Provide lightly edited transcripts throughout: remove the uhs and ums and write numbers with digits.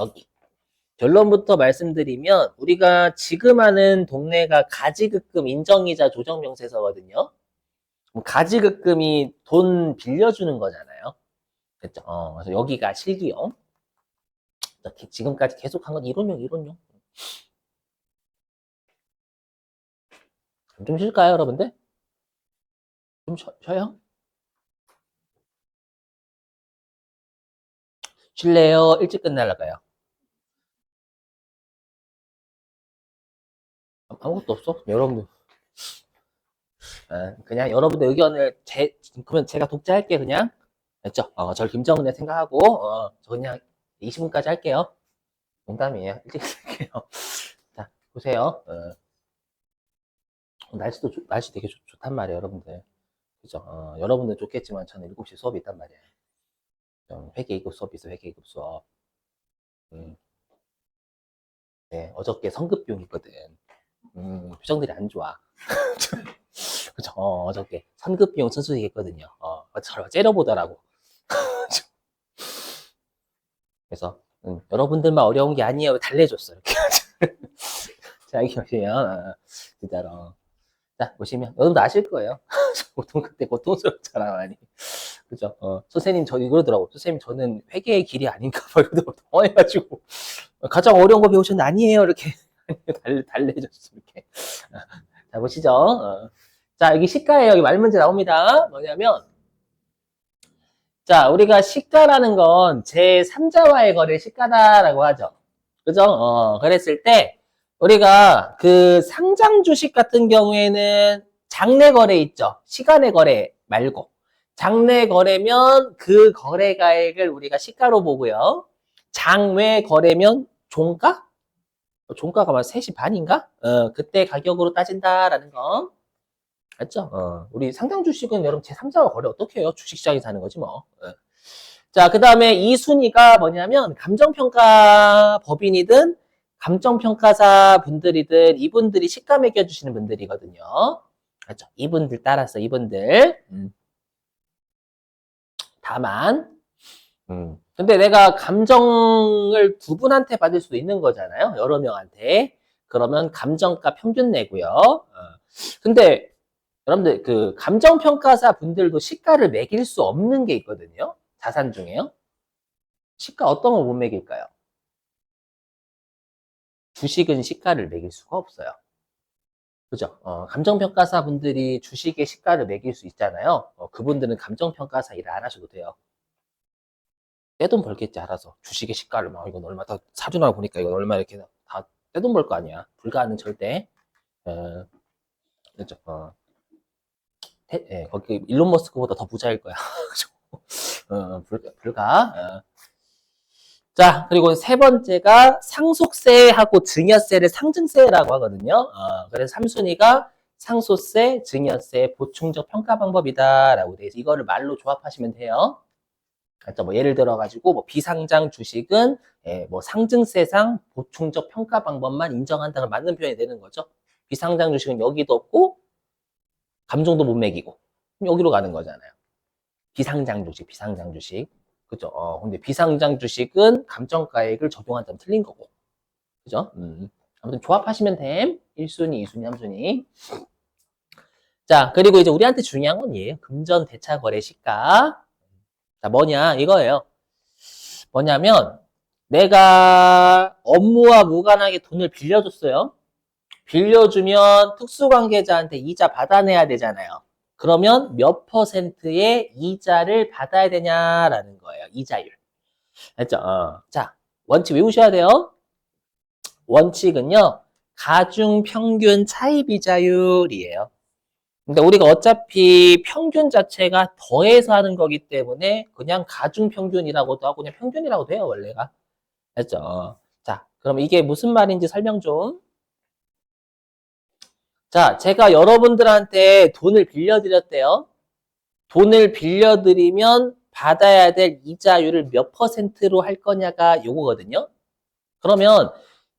여기. 결론부터 말씀드리면 우리가 지금 하는 동네가 가지급금 인정이자 조정명세서거든요. 가지급금이 돈 빌려주는 거잖아요. 그렇죠? 그래서 여기가 실기용. 지금까지 계속 한 건 이론용, 이론용. 좀 쉴까요, 여러분들? 좀 쉬어요? 쉴래요? 일찍 끝날까요? 아무것도 없어? 여러분들. 그냥 여러분들 의견을 그러면 제가 독자할게, 그냥. 됐죠? 저 김정은의 생각하고, 저 그냥 20분까지 할게요. 농담이에요. 일찍 할게요. 자, 보세요. 날씨 되게 좋단 말이에요, 여러분들. 그죠? 여러분들 좋겠지만 저는 7시 수업이 있단 말이에요. 회계 2급 수업이 있어요, 회계 2급 수업. 음, 네, 어저께 성급비용 있거든. 표정들이 안 좋아. 그죠? 어저께 선급비용 천수익 했거든요. 저를 째려보더라고. 그래서, 여러분들만 어려운 게 아니에요. 달래줬어, 이렇게. 자, 여기 보시면, 진짜로. 자, 보시면, 여러분도 아실 거예요. 보통 그때 고통스럽잖아, 많이. 그죠? 선생님, 저 이러더라고. 선생님, 저는 회계의 길이 아닌가 봐. 이러더라고. 당황해가지고. 가장 어려운 거 배우셨는데 아니에요. 이렇게. 달래줬어, 이렇게. 자, 보시죠. 자, 여기 시가예요. 여기 말문제 나옵니다. 뭐냐면, 자, 우리가 시가라는 건 제3자와의 거래를 시가다라고 하죠. 그죠? 그랬을 때, 우리가 그 상장 주식 같은 경우에는 장내 거래 있죠. 시간의 거래 말고. 장내 거래면 그 거래가액을 우리가 시가로 보고요. 장외 거래면 종가? 종가가 막 3시 반인가? 그때 가격으로 따진다라는 거. 맞죠? 우리 상장 주식은 여러분 제3자와 거래 어떻게 해요? 주식시장에서 하는 거지 뭐. 자, 그 다음에 이 순위가 뭐냐면 감정평가 법인이든 감정평가사 분들이든 이분들이 시가 매겨주시는 분들이거든요. 그렇죠? 이분들 따라서 이분들. 다만, 근데 내가 감정을 두 분한테 받을 수도 있는 거잖아요. 여러 명한테. 그러면 감정가 평균 내고요. 근데 여러분들 그 감정평가사 분들도 시가를 매길 수 없는 게 있거든요. 자산 중에요. 시가 어떤 거 못 매길까요? 주식은 시가를 매길 수가 없어요. 그죠? 감정평가사 분들이 주식의 시가를 매길 수 있잖아요. 그분들은 감정평가사 일을 안 하셔도 돼요. 떼돈 벌겠지, 알아서. 주식의 시가를 막, 이건 얼마, 다 사주나 보니까 이건 얼마 이렇게 다 떼돈 벌 거 아니야. 불가는 절대. 그죠? 거기 일론 머스크보다 더 부자일 거야. 불가. 자, 그리고 세 번째가 상속세하고 증여세를 상증세라고 하거든요. 그래서 3순위가 상속세, 증여세, 보충적 평가 방법이다라고 돼 있어서 이거를 말로 조합하시면 돼요. 그러니까 뭐 예를 들어 가지고 뭐 비상장 주식은 뭐 상증세상 보충적 평가 방법만 인정한다는 맞는 표현이 되는 거죠. 비상장 주식은 여기도 없고 감정도 못 매기고 여기로 가는 거잖아요. 비상장 주식, 비상장 주식. 그죠? 근데 비상장 주식은 감정가액을 적용한다면 틀린 거고. 그죠? 아무튼 조합하시면 됨. 1순위, 2순위, 3순위. 자, 그리고 이제 우리한테 중요한 건 얘예요. 금전 대차 거래 시가. 자, 뭐냐? 이거예요. 뭐냐면, 내가 업무와 무관하게 돈을 빌려줬어요. 빌려주면 특수관계자한테 이자 받아내야 되잖아요. 그러면 몇 퍼센트의 이자를 받아야 되냐라는 거예요. 이자율. 알죠? 자, 원칙 외우셔야 돼요. 원칙은요. 가중평균 차이비자율이에요. 근데 우리가 어차피 평균 자체가 더해서 하는 거기 때문에 그냥 가중평균이라고도 하고 그냥 평균이라고도 해요, 원래가. 알죠? 자, 그럼 이게 무슨 말인지 설명 좀. 자, 제가 여러분들한테 돈을 빌려드렸대요. 돈을 빌려드리면 받아야 될 이자율을 몇 퍼센트로 할 거냐가 요거거든요. 그러면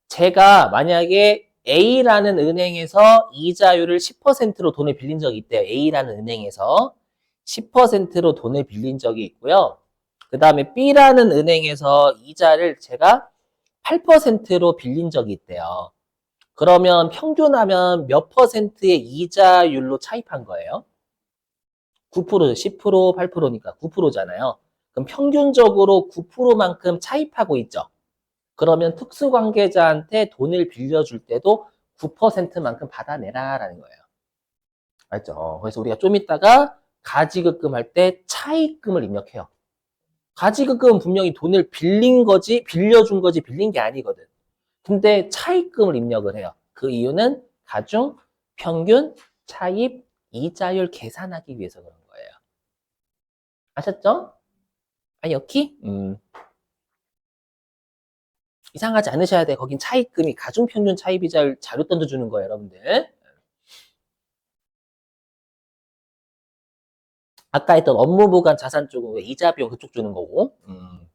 제가 만약에 A라는 은행에서 이자율을 10%로 돈을 빌린 적이 있대요. A라는 은행에서 10%로 돈을 빌린 적이 있고요. 그 다음에 B라는 은행에서 이자를 제가 8%로 빌린 적이 있대요. 그러면 평균하면 몇 퍼센트의 이자율로 차입한 거예요? 9%, 10%, 8%니까 9%잖아요. 그럼 평균적으로 9%만큼 차입하고 있죠. 그러면 특수관계자한테 돈을 빌려줄 때도 9%만큼 받아내라라는 거예요. 알죠? 그래서 우리가 좀 이따가 가지급금 할 때 차입금을 입력해요. 가지급금은 분명히 돈을 빌린 거지, 빌려준 거지, 빌린 게 아니거든. 근데 차입금을 입력을 해요. 그 이유는 가중, 평균, 차입, 이자율 계산하기 위해서 그런 거예요. 아셨죠? 아, 여기? 이상하지 않으셔야 돼. 거긴 차입금이 가중평균 차입이자율 자료 던져주는 거예요, 여러분들. 아까 했던 업무보관 자산 쪽은 이자 비용 그쪽 주는 거고,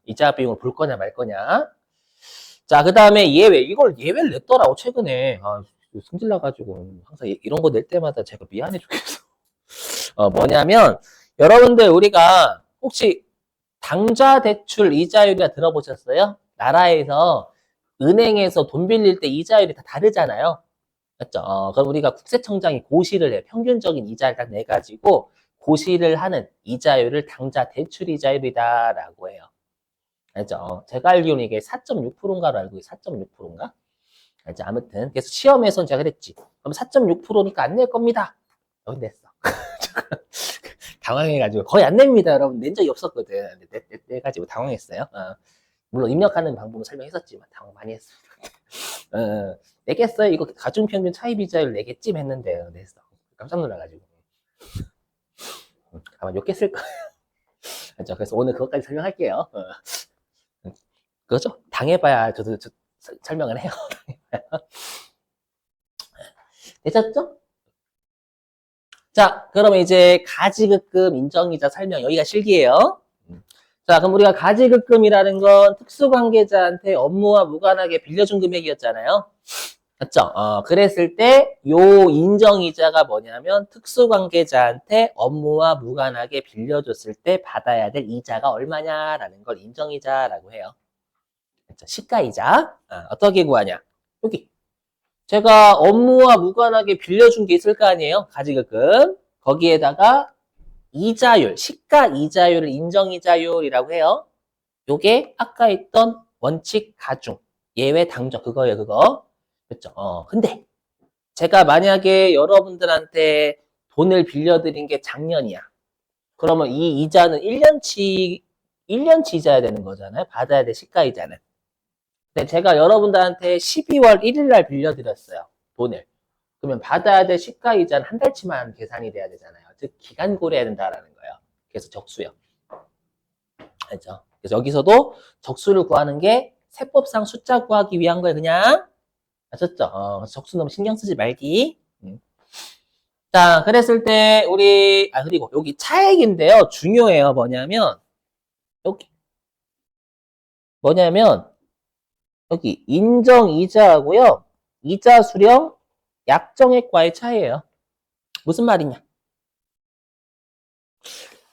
이자 비용을 볼 거냐 말 거냐. 자, 그 다음에 예외. 이걸 예외를 냈더라고, 최근에. 아, 승질 나가지고. 항상 이런 거 낼 때마다 제가 미안해 죽겠어. 뭐냐면, 여러분들, 우리가 혹시 당좌 대출 이자율이나 들어보셨어요? 나라에서 은행에서 돈 빌릴 때 이자율이 다 다르잖아요. 맞죠? 그럼 우리가 국세청장이 고시를 해요. 평균적인 이자를 딱 내가지고 고시를 하는 이자율을 당좌 대출 이자율이다라고 해요. 알죠? 제가 알기로는 이게 4.6%인가로 알고 있어요. 4.6%인가? 알죠? 아무튼 그래서 시험에서는 제가 그랬지. 그럼 4.6%니까 안 낼 겁니다. 여기 냈어. 당황해가지고 거의 안 냅니다, 여러분. 낸 적이 없었거든. 내가지고 당황했어요. 물론 입력하는 방법은 설명했었지만 당황 많이 했어요. 내겠어요. 이거 가중평균 차이비자율 내겠지 했는데 냈어. 깜짝 놀라가지고 아마 욕했을 거예요. 그렇죠? 그래서 오늘 그것까지 설명할게요. 그거죠? 당해봐야 저도 설명을 해요. 되셨죠? 자, 그러면 이제 가지급금 인정이자 설명 여기가 실기예요. 자, 그럼 우리가 가지급금이라는 건 특수관계자한테 업무와 무관하게 빌려준 금액이었잖아요. 맞죠? 그랬을 때 요 인정이자가 뭐냐면 특수관계자한테 업무와 무관하게 빌려줬을 때 받아야 될 이자가 얼마냐라는 걸 인정이자라고 해요. 그렇죠? 시가이자. 어떻게 구하냐? 여기. 제가 업무와 무관하게 빌려준 게 있을 거 아니에요? 가지급금. 거기에다가 이자율, 시가 이자율을 인정이자율이라고 해요. 요게 아까 있던 원칙 가중, 예외 당정 그거예요, 그거. 그렇죠? 근데 제가 만약에 여러분들한테 돈을 빌려드린 게 작년이야. 그러면 이 이자는 1년치 이자야 되는 거잖아요. 받아야 될 시가 이자는. 근데 제가 여러분들한테 12월 1일 날 빌려드렸어요. 돈을. 그러면 받아야 될 시가 이자는 한 달치만 계산이 돼야 되잖아요. 즉 기간 고려해야 된다라는 거예요. 그래서 적수요. 알죠? 그래서 여기서도 적수를 구하는 게 세법상 숫자 구하기 위한 거예요. 그냥 아셨죠? 적수 너무 신경 쓰지 말기. 자, 그랬을 때 우리 그리고 여기 차액인데요. 중요해요. 여기 뭐냐면 여기 인정 이자하고요. 이자 수령 약정액과의 차이예요. 무슨 말이냐?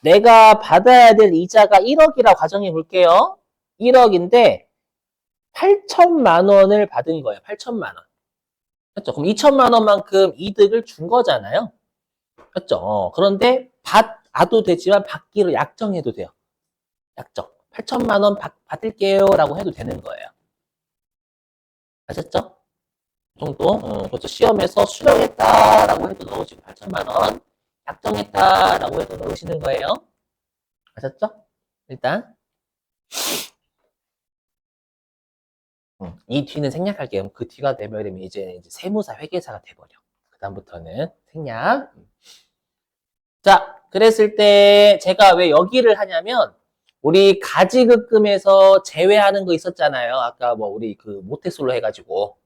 내가 받아야 될 이자가 1억이라고 가정해 볼게요. 1억인데 8천만 원을 받은 거예요. 8천만 원. 그렇죠? 그럼 2천만 원만큼 이득을 준 거잖아요. 그렇죠? 그런데 받아도 되지만 받기로 약정해도 돼요. 약정. 8천만 원 받을게요 라고 해도 되는 거예요. 아셨죠? 그 정도? 그렇죠. 시험에서 수령했다라고 해도 넣으시고 8천만 원 약정했다라고 해도 넣으시는 거예요. 아셨죠? 일단 이 뒤는 생략할게요. 그 뒤가 되면 이제 세무사 회계사가 돼버려. 그 다음부터는 생략. 자, 그랬을 때 제가 왜 여기를 하냐면 우리 가지급금에서 제외하는 거 있었잖아요. 아까 뭐 우리 그 모태솔로 해가지고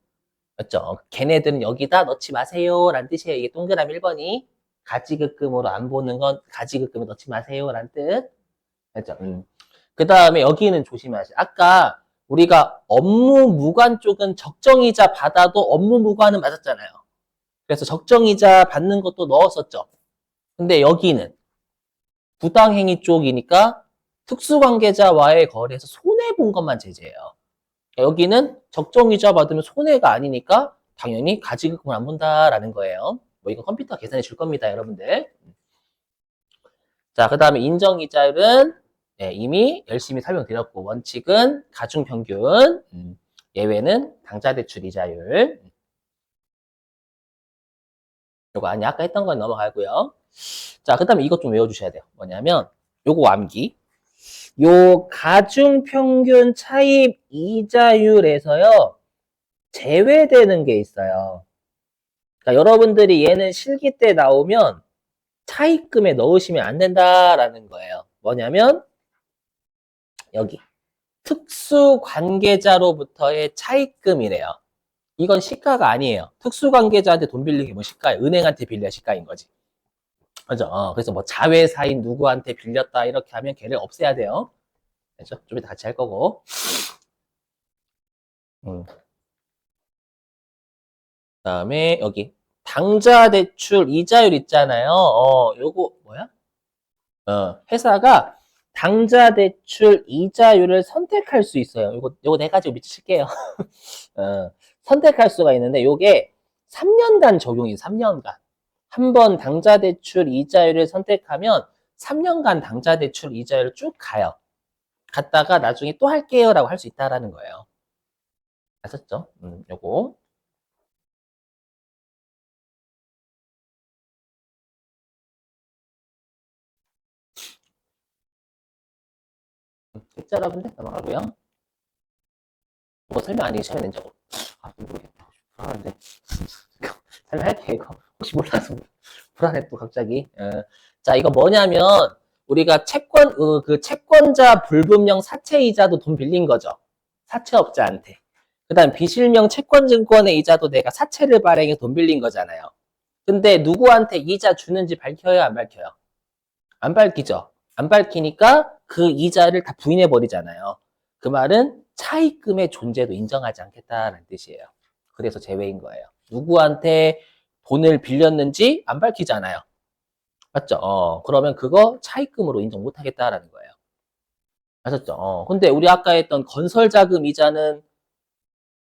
맞죠? 걔네들은 여기다 넣지 마세요 라는 뜻이에요. 이게 동그라미 1번이 가지급금으로 안 보는 건 가지급금에 넣지 마세요 라는 뜻. 맞죠? 그 다음에 여기는 조심하세요. 아까 우리가 업무 무관 쪽은 적정이자 받아도 업무 무관은 맞았잖아요. 그래서 적정이자 받는 것도 넣었었죠. 근데 여기는 부당행위 쪽이니까 특수관계자와의 거래에서 손해본 것만 제재해요. 여기는 적정이자 받으면 손해가 아니니까 당연히 가지급금을 안 본다라는 거예요. 뭐 이거 컴퓨터 계산해 줄 겁니다, 여러분들. 자, 그 다음에 인정이자율은 네, 이미 열심히 설명드렸고, 원칙은 가중평균, 예외는 당좌대출 이자율. 요거 아니 아까 했던 건 넘어가고요. 자, 그 다음에 이것 좀 외워주셔야 돼요. 뭐냐면 요거 암기. 요 가중평균 차입 이자율에서요 제외되는 게 있어요. 그러니까 여러분들이 얘는 실기 때 나오면 차입금에 넣으시면 안 된다라는 거예요. 뭐냐면 여기 특수관계자로부터의 차입금이래요. 이건 시가가 아니에요. 특수관계자한테 돈 빌리는 게 뭐 시가예요? 은행한테 빌려 시가인 거지. 그죠? 그래서 뭐 자회사인 누구한테 빌렸다 이렇게 하면 걔를 없애야 돼요. 그죠? 좀 이따 같이 할 거고. 그다음에 여기 당좌 대출 이자율 있잖아요. 요거 뭐야? 회사가 당좌 대출 이자율을 선택할 수 있어요. 요거 네 가지 밑에 칠게요. 선택할 수가 있는데 요게 3년간 적용이 3년간. 한 번 당좌 대출 이자율을 선택하면 3년간 당좌 대출 이자율을 쭉 가요. 갔다가 나중에 또 할게요라고 할 수 있다라는 거예요. 아셨죠? 요거. 됐죠, 여러분들? 넘어가고요. 뭐 설명 안 해주시면 된다고. 모르겠다. 불안한데. 설명할게, 이거. 혹시 몰라서 불안해, 또 갑자기. 자, 이거 뭐냐면, 우리가 그 채권자 불분명 사채이자도 돈 빌린 거죠. 사채업자한테. 그 다음 비실명 채권증권의 이자도 내가 사채를 발행해 돈 빌린 거잖아요. 근데 누구한테 이자 주는지 밝혀요, 안 밝혀요? 안 밝히죠. 안 밝히니까 그 이자를 다 부인해 버리잖아요. 그 말은 차입금의 존재도 인정하지 않겠다는 뜻이에요. 그래서 제외인 거예요. 누구한테 돈을 빌렸는지 안 밝히잖아요. 맞죠? 그러면 그거 차입금으로 인정 못 하겠다라는 거예요. 아셨죠? 근데 우리 아까 했던 건설자금 이자는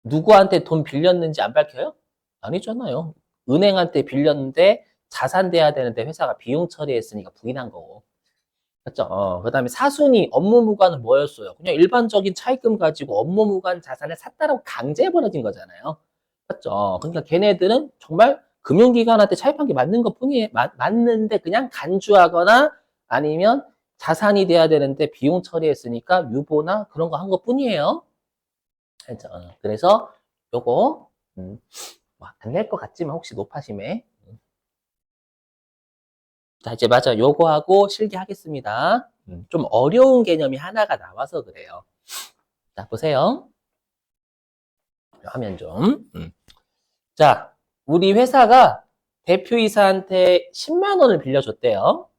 누구한테 돈 빌렸는지 안 밝혀요? 아니잖아요. 은행한테 빌렸는데 자산돼야 되는데 회사가 비용 처리했으니까 부인한 거고. 맞죠? 그 다음에 사순위 업무무관은 뭐였어요? 그냥 일반적인 차입금 가지고 업무무관 자산을 샀다라고 강제해버려진 거잖아요. 맞죠? 그러니까 걔네들은 정말 금융기관한테 차입한 게 맞는 것 뿐이에요. 맞는데 그냥 간주하거나 아니면 자산이 돼야 되는데 비용 처리했으니까 유보나 그런 거 한 것 뿐이에요. 그렇죠? 그래서 요거 안 될 것 같지만 혹시 높아심에 자, 이제 맞아. 요거 하고 실기하겠습니다. 좀 어려운 개념이 하나가 나와서 그래요. 자, 보세요. 화면 좀. 자, 우리 회사가 대표이사한테 10만 원을 빌려줬대요.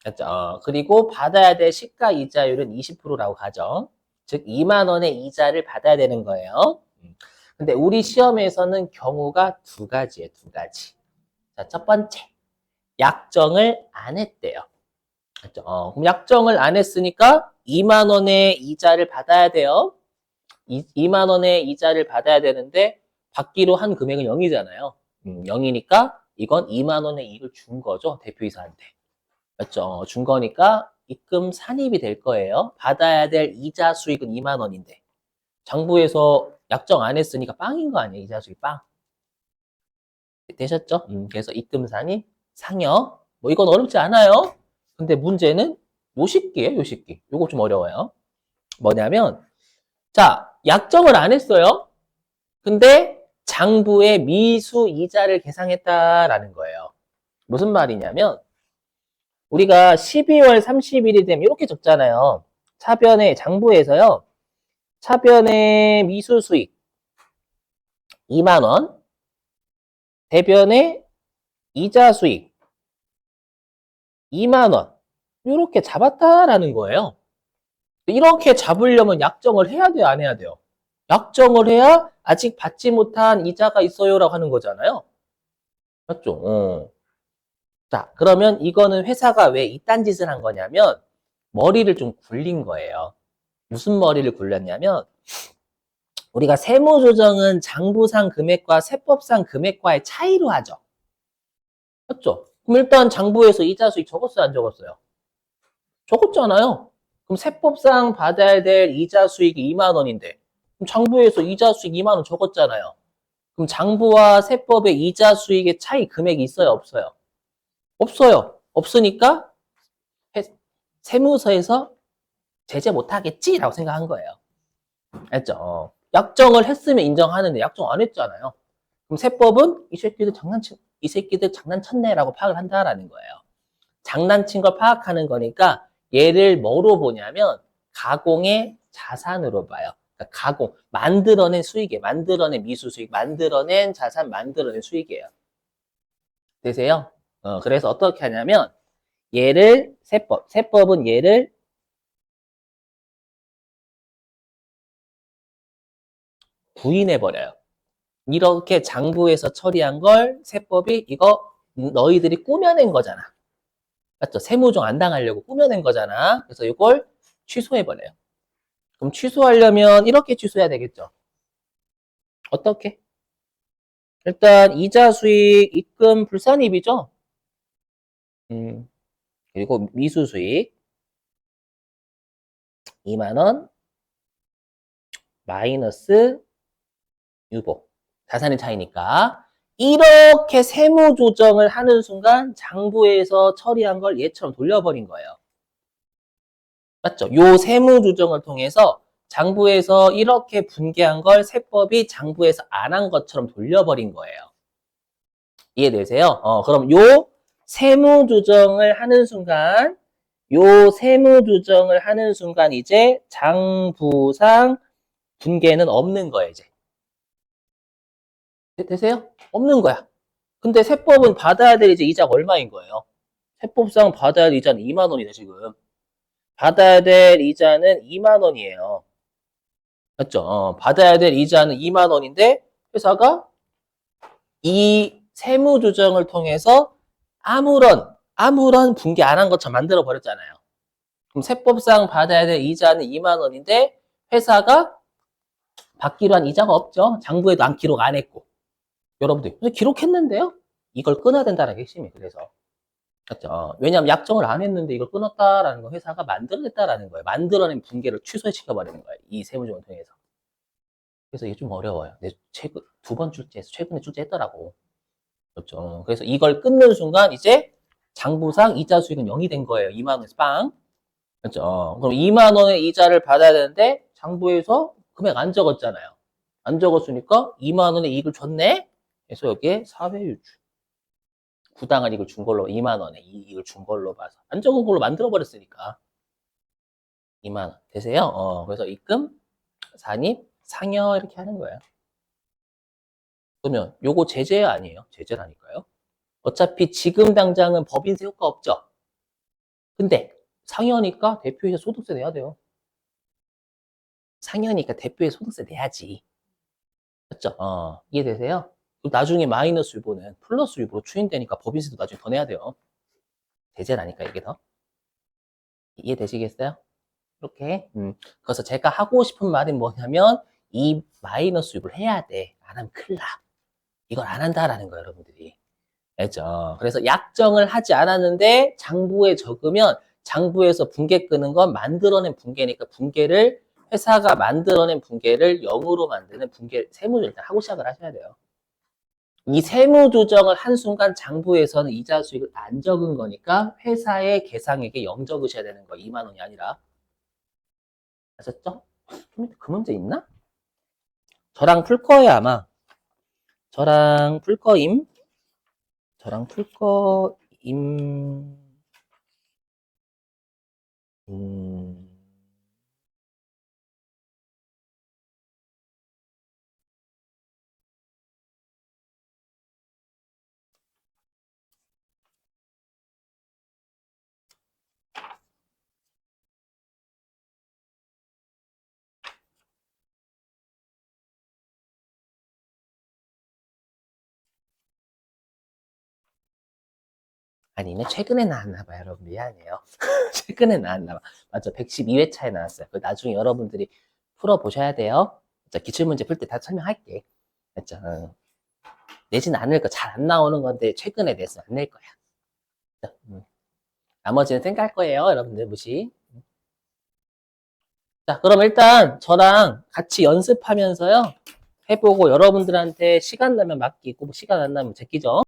그렇죠? 그리고 받아야 될 시가 이자율은 20%라고 가죠. 즉, 2만 원의 이자를 받아야 되는 거예요. 근데 우리 시험에서는 경우가 두 가지예요, 두 가지. 자, 첫 번째. 약정을 안 했대요. 그렇죠? 그럼 약정을 안 했으니까 2만 원의 이자를 받아야 돼요. 2만 원의 이자를 받아야 되는데 받기로 한 금액은 0이잖아요. 0이니까 이건 2만 원의 이익을 준 거죠. 대표이사한테. 맞죠? 준 거니까 입금 산입이 될 거예요. 받아야 될 이자 수익은 2만 원인데 장부에서 약정 안 했으니까 빵인 거 아니에요. 이자 수익 빵. 되셨죠? 그래서 입금 산입, 상여. 뭐 이건 어렵지 않아요. 근데 문제는 요식기예요, 요식기. 요거 좀 어려워요. 뭐냐면 자, 약정을 안 했어요. 근데 장부에 미수 이자를 계상했다라는 거예요. 무슨 말이냐면 우리가 12월 30일이 되면 이렇게 적잖아요. 차변의 장부에서요. 차변의 미수 수익 2만 원, 대변의 이자 수익 2만 원. 이렇게 잡았다라는 거예요. 이렇게 잡으려면 약정을 해야 돼요, 안 해야 돼요? 약정을 해야 아직 받지 못한 이자가 있어요라고 하는 거잖아요. 맞죠? 자, 그러면 이거는 회사가 왜 이딴 짓을 한 거냐면 머리를 좀 굴린 거예요. 무슨 머리를 굴렸냐면 우리가 세무조정은 장부상 금액과 세법상 금액과의 차이로 하죠. 맞죠? 그럼 일단 장부에서 이자 수익 적었어요, 안 적었어요? 적었잖아요. 그럼 세법상 받아야 될 이자 수익이 2만 원인데 그럼 장부에서 이자 수익 2만 원 적었잖아요. 그럼 장부와 세법의 이자 수익의 차이 금액이 있어요, 없어요? 없어요. 없으니까 세무서에서 제재 못하겠지라고 생각한 거예요. 알죠? 약정을 했으면 인정하는데 약정 안 했잖아요. 그럼 세법은 이 새끼들 장난쳤네라고 파악을 한다라는 거예요. 장난친 걸 파악하는 거니까 얘를 뭐로 보냐면 가공의 자산으로 봐요. 그러니까 가공, 만들어낸 수익이에요. 만들어낸 미수 수익, 만들어낸 자산, 만들어낸 수익이에요. 되세요? 그래서 어떻게 하냐면 얘를 세법은 얘를 부인해버려요. 이렇게 장부에서 처리한 걸 세법이 이거 너희들이 꾸며낸 거잖아. 맞죠? 세무조정 안 당하려고 꾸며낸 거잖아. 그래서 이걸 취소해버려요. 그럼 취소하려면 이렇게 취소해야 되겠죠. 어떻게? 일단 이자 수익 입금 불산입이죠. 음, 그리고 미수 수익 2만 원 마이너스 유보. 자산의 차이니까 이렇게 세무 조정을 하는 순간 장부에서 처리한 걸 얘처럼 돌려버린 거예요. 맞죠? 요 세무 조정을 통해서 장부에서 이렇게 분개한 걸 세법이 장부에서 안 한 것처럼 돌려버린 거예요. 이해되세요? 그럼 요 세무 조정을 하는 순간 이제 장부상 분개는 없는 거예요, 이제. 되세요? 없는 거야. 근데 세법은 받아야 될 이제 이자가 얼마인 거예요? 세법상 받아야 될 이자는 2만 원이네, 지금. 받아야 될 이자는 2만 원이에요. 맞죠? 받아야 될 이자는 2만 원인데 회사가 이 세무 조정을 통해서 아무런 분개 안 한 것처럼 만들어 버렸잖아요. 그럼 세법상 받아야 될 이자는 2만 원인데 회사가 받기로 한 이자가 없죠. 장부에도 기록 안 했고. 여러분들 기록했는데요. 이걸 끊어야 된다는 게 핵심이에요. 그래서 맞죠? 왜냐하면 약정을 안 했는데 이걸 끊었다라는 거 회사가 만들어냈다라는 거예요. 만들어낸 분개를 취소시켜 버리는 거예요. 이 세무조정을 통해서. 그래서 이게 좀 어려워요. 최근 2번 출제해서 최근에 출제했더라고. 그렇죠. 그래서 이걸 끊는 순간 이제 장부상 이자 수익은 0이 된 거예요. 2만 원에서 빵. 그렇죠. 그럼 2만 원의 이자를 받아야 되는데 장부에서 금액 안 적었잖아요. 안 적었으니까 2만 원의 이익을 줬네. 그래서 여기에 사회유주. 부당한 이익을 준 걸로 2만 원의 이익을 준 걸로 봐서 안 적은 걸로 만들어 버렸으니까 2만 원 되세요? 그래서 입금, 산입, 상여 이렇게 하는 거예요. 그러면 요거 제재 아니에요? 제재라니까요. 어차피 지금 당장은 법인세 효과 없죠. 근데 상여니까 대표이사 소득세 내야 돼요. 상여니까 대표이사 소득세 내야지. 맞죠? 이해되세요? 나중에 마이너스 유보는 플러스 유보로 추인되니까 법인세도 나중에 더 내야 돼요. 제재라니까 이게 더. 이해되시겠어요? 이렇게. 그래서 제가 하고 싶은 말은 뭐냐면 이 마이너스 유보를 해야 돼. 안 하면 큰일 나. 이걸 안 한다라는 거예요, 여러분들이. 알죠? 그래서 약정을 하지 않았는데 장부에 적으면 장부에서 분개 끄는 건 만들어낸 분개니까 회사가 만들어낸 분개를 0으로 만드는 분개 세무를 일단 하고 시작을 하셔야 돼요. 이 세무 조정을 한 순간 장부에서는 이자 수익을 안 적은 거니까 회사의 계상액에 0 적으셔야 되는 거예요. 2만 원이 아니라. 아셨죠? 그 문제 있나? 저랑 풀 거예요, 아마. 저랑 풀 거임. 저랑 풀 거임. 음. 아니면 최근에 나왔나 봐요, 여러분. 미안해요. 최근에 나왔나 봐. 맞죠? 112회차에 나왔어요. 그 나중에 여러분들이 풀어보셔야 돼요. 자, 기출문제 풀 때 다 설명할게. 됐죠? 내지는 않을 거, 잘 안 나오는 건데, 최근에 내서 안 낼 거야. 자, 나머지는 생각할 거예요, 여러분들, 무시. 자, 그럼 일단 저랑 같이 연습하면서요. 해보고 여러분들한테 시간 나면 맡기고, 시간 안 나면 제끼죠.